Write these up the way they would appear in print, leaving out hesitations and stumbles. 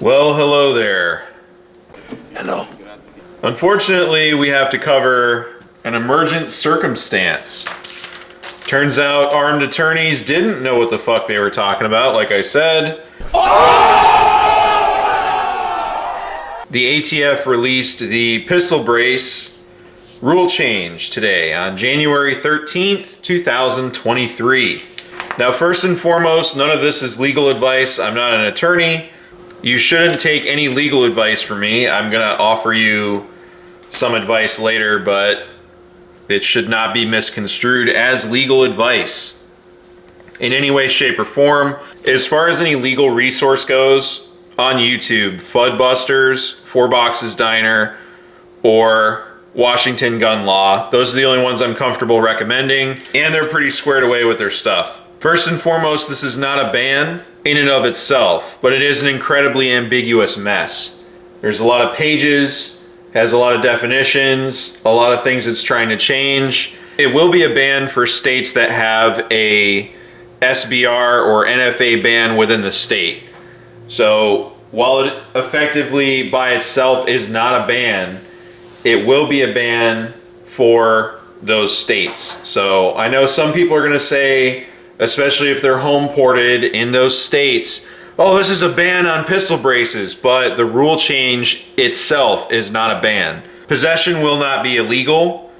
Well, hello there. Hello. Unfortunately, we have to cover an emergent circumstance. Turns out armed attorneys didn't know what the fuck they were talking about, like I said. The ATF released the Pistol Brace rule change today on January 13th, 2023. Now, first and foremost, none of this is legal advice. I'm not an attorney. You shouldn't take any legal advice from me. I'm gonna offer you some advice later, but it should not be misconstrued as legal advice in any way, shape, or form. As far as any legal resource goes, on YouTube, Fudbusters, Four Boxes Diner, or Washington Gun Law. Those are the only ones I'm comfortable recommending, and they're pretty squared away with their stuff. First and foremost, this is not a ban in and of itself, but it is an incredibly ambiguous mess. There's a lot of pages, has a lot of definitions, a lot of things it's trying to change. It will be a ban for states that have a SBR or NFA ban within the state. So while it effectively by itself is not a ban, it will be a ban for those states. So I know some people are going to say, especially if they're home ported in those states, oh, this is a ban on pistol braces, but the rule change itself is not a ban. Possession will not be illegal,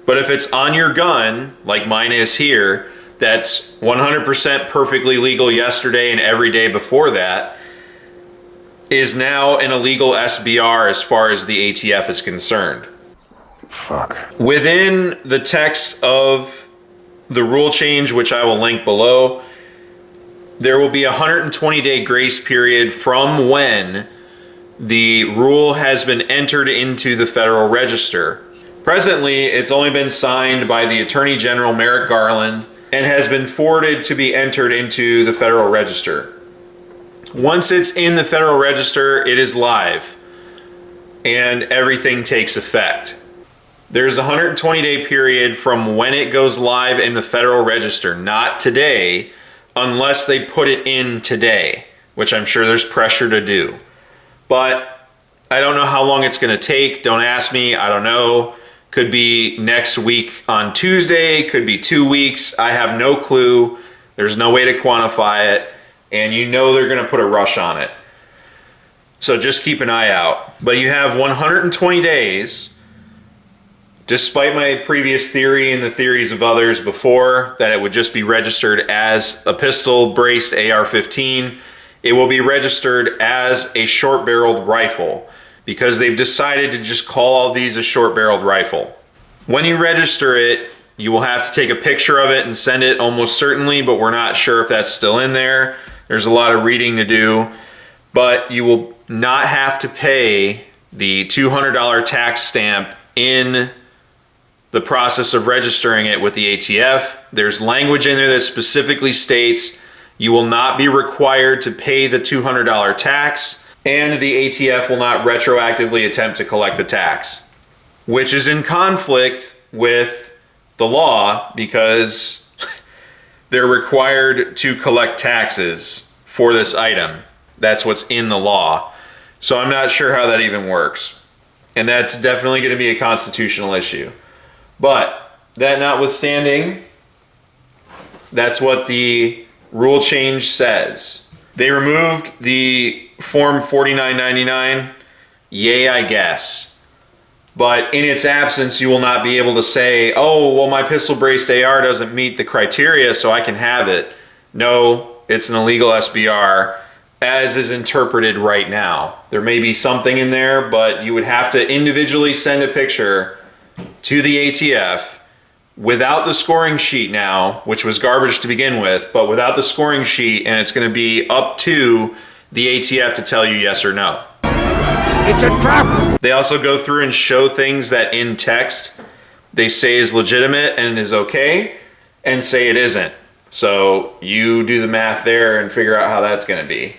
but if it's on your gun, like mine is here, that's 100% perfectly legal yesterday and every day before that, is now an illegal SBR as far as the ATF is concerned. Fuck. Within the text of the rule change, which I will link below, there will be a 120-day grace period from when the rule has been entered into the Federal Register. Presently, it's only been signed by the Attorney General Merrick Garland and has been forwarded to be entered into the Federal Register. Once it's in the Federal Register, it is live and everything takes effect. There's a 120-day period from when it goes live in the Federal Register, not today, unless they put it in today, which I'm sure there's pressure to do. But I don't know how long it's going to take. Don't ask me. I don't know. Could be next week on Tuesday. Could be 2 weeks. I have no clue. There's no way to quantify it. And you know they're going to put a rush on it. So just keep an eye out. But you have 120 days. Despite my previous theory and the theories of others before that it would just be registered as a pistol braced AR-15, it will be registered as a short-barreled rifle because they've decided to just call all these a short-barreled rifle. When you register it, you will have to take a picture of it and send it almost certainly, but we're not sure if that's still in there. There's a lot of reading to do, but you will not have to pay the $200 tax stamp in the process of registering it with the ATF. There's language in there that specifically states you will not be required to pay the $200 tax, and the ATF will not retroactively attempt to collect the tax, which is in conflict with the law because they're required to collect taxes for this item. That's what's in the law. So I'm not sure how that even works. And that's definitely going to be a constitutional issue. But that notwithstanding, that's what the rule change says. They removed the Form 4999. Yay, I guess. But in its absence, you will not be able to say, oh, well, my pistol braced AR doesn't meet the criteria, so I can have it. No, it's an illegal SBR, as is interpreted right now. There may be something in there, but you would have to individually send a picture to the ATF without the scoring sheet now, which was garbage to begin with, but without the scoring sheet, and it's going to be up to the ATF to tell you yes or no. It's a trap! They also go through and show things that in text they say is legitimate and is okay, and say it isn't. So you do the math there and figure out how that's going to be.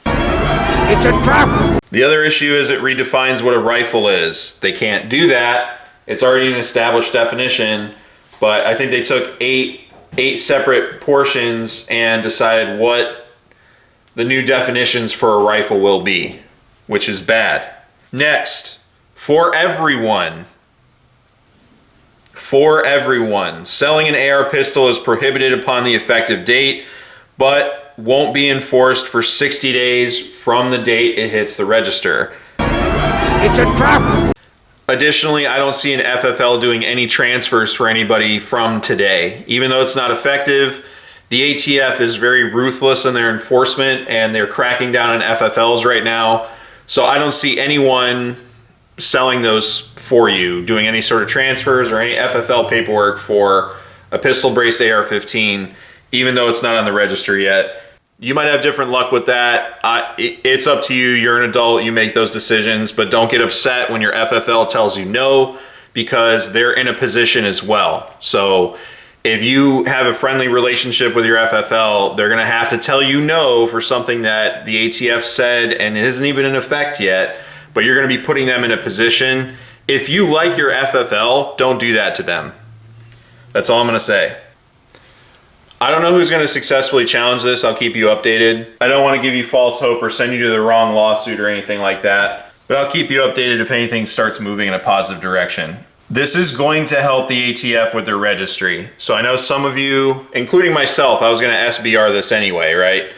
It's a trap! The other issue is it redefines what a rifle is. They can't do that. It's already an established definition, but I think they took eight separate portions and decided what the new definitions for a rifle will be. which is bad. Next, for everyone, selling an AR pistol is prohibited upon the effective date, but won't be enforced for 60 days from the date it hits the register. It's a trap! Additionally, I don't see an FFL doing any transfers for anybody from today. Even though it's not effective, the ATF is very ruthless in their enforcement and they're cracking down on FFLs right now. So I don't see anyone selling those for you, doing any sort of transfers or any FFL paperwork for a pistol braced AR-15, even though it's not on the register yet. You might have different luck with that. It's up to you. You're an adult. You make those decisions, but don't get upset when your FFL tells you no, because they're in a position as well. So if you have a friendly relationship with your FFL, they're going to have to tell you no for something that the ATF said and it isn't even in effect yet, but you're going to be putting them in a position. If you like your FFL, don't do that to them. That's all I'm going to say. I don't know who's going to successfully challenge this. I'll keep you updated. I don't want to give you false hope or send you to the wrong lawsuit or anything like that, but I'll keep you updated if anything starts moving in a positive direction. This is going to help the ATF with their registry. So I know some of you, including myself, I was going to SBR this anyway, right?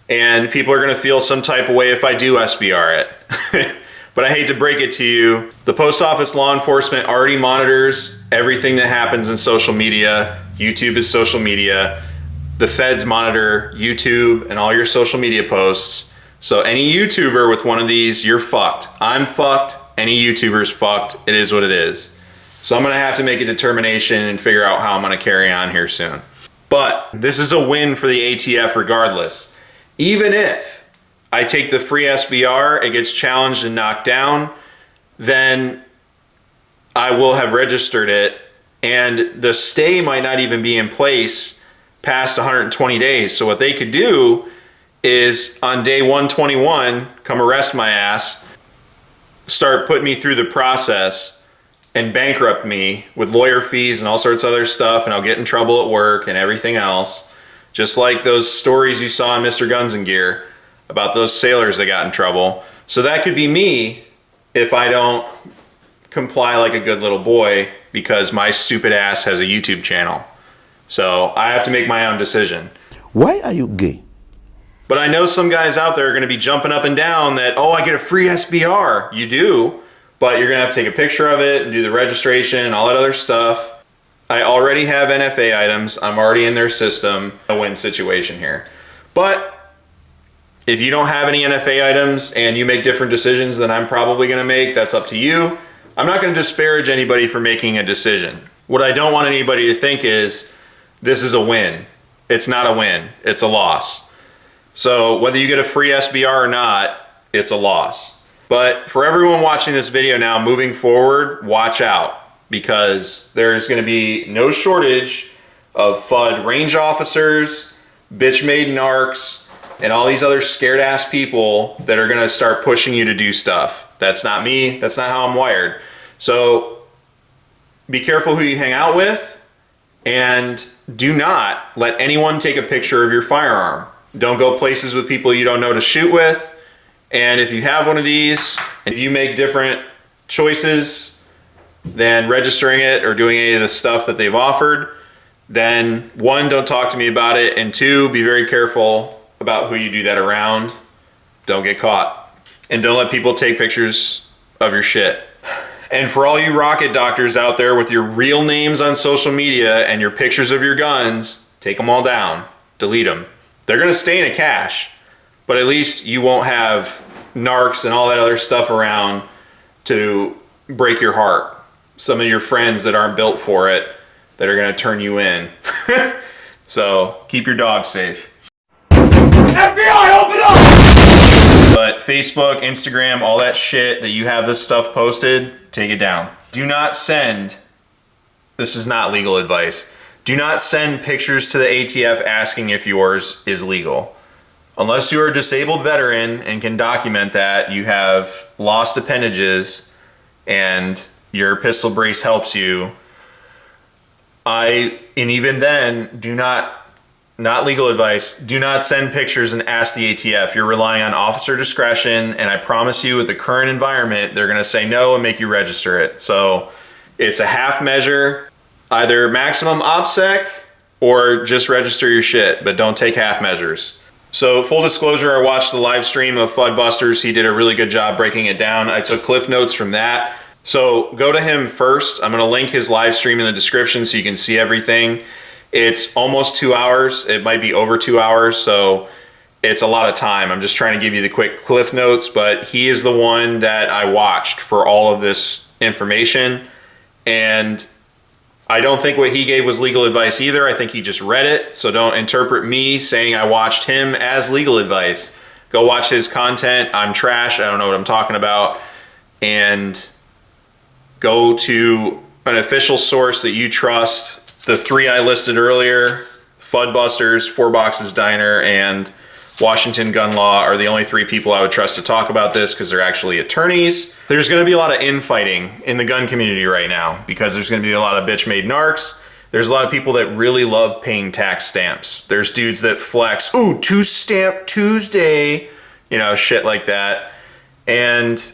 And people are going to feel some type of way if I do SBR it. But I hate to break it to you, the post office law enforcement already monitors everything that happens in social media. YouTube is social media. The feds monitor YouTube and all your social media posts. So any YouTuber with one of these, you're fucked. I'm fucked. Any YouTuber's fucked. It is what it is. So I'm gonna have to make a determination and figure out how I'm gonna carry on here soon. But this is a win for the ATF regardless. Even if I take the free SBR, it gets challenged and knocked down, then I will have registered it, and the stay might not even be in place past 120 days. So what they could do is on day 121, come arrest my ass, start putting me through the process and bankrupt me with lawyer fees and all sorts of other stuff, and I'll get in trouble at work and everything else. Just like those stories you saw in Mr. Guns and Gear about those sailors that got in trouble. So that could be me if I don't comply like a good little boy because my stupid ass has a YouTube channel. So I have to make my own decision. Why are you gay? But I know some guys out there are going to be jumping up and down that, oh, I get a free SBR. You do, but you're going to have to take a picture of it and do the registration and all that other stuff. I already have NFA items. I'm already in their system. A win situation here. But if you don't have any NFA items and you make different decisions than I'm probably going to make, that's up to you. I'm not going to disparage anybody for making a decision. What I don't want anybody to think is this is a win. It's not a win. It's a loss. So whether you get a free SBR or not, it's a loss. But for everyone watching this video now, moving forward, watch out, because there's going to be no shortage of FUD range officers, bitch-made narcs, and all these other scared-ass people that are going to start pushing you to do stuff. That's not me. That's not how I'm wired. So be careful who you hang out with, and do not let anyone take a picture of your firearm. Don't go places with people you don't know to shoot with. And if you have one of these, if you make different choices than registering it or doing any of the stuff that they've offered, then one, don't talk to me about it, and two, be very careful about who you do that around. Don't get caught. And don't let people take pictures of your shit. And for all you rocket doctors out there with your real names on social media and your pictures of your guns, take them all down. Delete them. They're going to stay in a cache, but at least you won't have narcs and all that other stuff around to break your heart. Some of your friends that aren't built for it that are going to turn you in. So keep your dog safe. FBI, open up! But Facebook, Instagram, all that shit that you have this stuff posted, take it down. Do not send, this is not legal advice, do not send pictures to the ATF asking if yours is legal. Unless you're a disabled veteran and can document that you have lost appendages and your pistol brace helps you, and even then, do not not legal advice, do not send pictures and ask the ATF. You're relying on officer discretion, and I promise you with the current environment, they're gonna say no and make you register it. So it's a half measure, either maximum OPSEC or just register your shit, but don't take half measures. So full disclosure, I watched the live stream of Fuddbusters. He did a really good job breaking it down. I took cliff notes from that. So go to him first. I'm gonna link his live stream in the description so you can see everything. It's almost 2 hours. It might be over 2 hours, so it's a lot of time. I'm just trying to give you the quick cliff notes, but he is the one that I watched for all of this information. And I don't think what he gave was legal advice either. I think he just read it. So don't interpret me saying I watched him as legal advice. Go watch his content. I'm trash. I don't know what I'm talking about. And go to an official source that you trust. The three I listed earlier, Fuddbusters, Four Boxes Diner, and Washington Gun Law are the only three people I would trust to talk about this because they're actually attorneys. There's going to be a lot of infighting in the gun community right now because there's going to be a lot of bitch-made narcs. There's a lot of people that really love paying tax stamps. There's dudes that flex, ooh, 2-stamp Tuesday, you know, shit like that. And,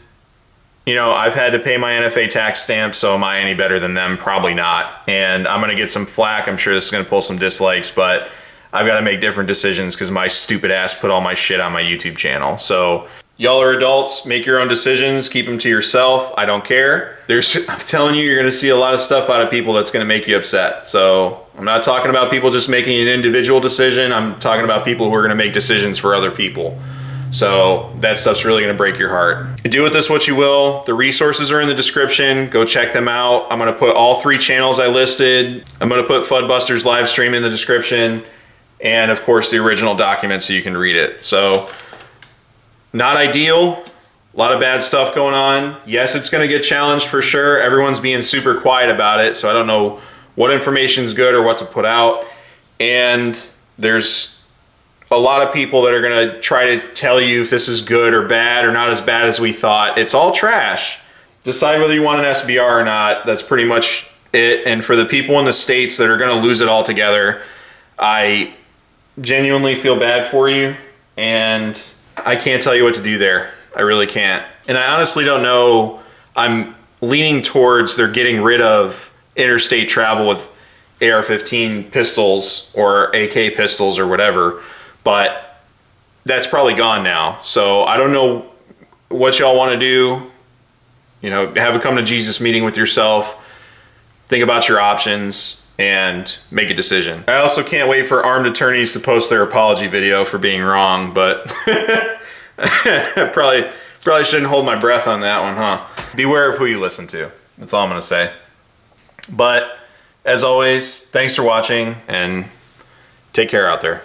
you know, I've had to pay my NFA tax stamp, so am I any better than them? Probably not. And I'm going to get some flack. I'm sure this is going to pull some dislikes, but I've got to make different decisions because my stupid ass put all my shit on my YouTube channel. So y'all are adults, make your own decisions, keep them to yourself. I don't care. I'm telling you, you're going to see a lot of stuff out of people that's going to make you upset. So I'm not talking about people just making an individual decision. I'm talking about people who are going to make decisions for other people. So that stuff's really going to break your heart. Do with this what you will. The resources are in the description. Go check them out. I'm going to put all three channels I listed. I'm going to put Fuddbusters live stream in the description. And of course the original document so you can read it. So not ideal, a lot of bad stuff going on. Yes, it's gonna get challenged for sure. Everyone's being super quiet about it, so I don't know what information's good or what to put out. And there's a lot of people that are gonna try to tell you if this is good or bad or not as bad as we thought. It's all trash. Decide whether you want an SBR or not. That's pretty much it. And for the people in the states that are gonna lose it all together, I genuinely feel bad for you, and I can't tell you what to do there. I really can't. And I honestly don't know. I'm leaning towards they're getting rid of interstate travel with AR-15 pistols or AK pistols or whatever, but that's probably gone now. So I don't know what y'all want to do. You know, have a come to Jesus meeting with yourself. Think about your options and make a decision. I also can't wait for armed attorneys to post their apology video for being wrong, but probably shouldn't hold my breath on that one, huh? Beware of who you listen to. That's all I'm gonna say. But as always, thanks for watching and take care out there.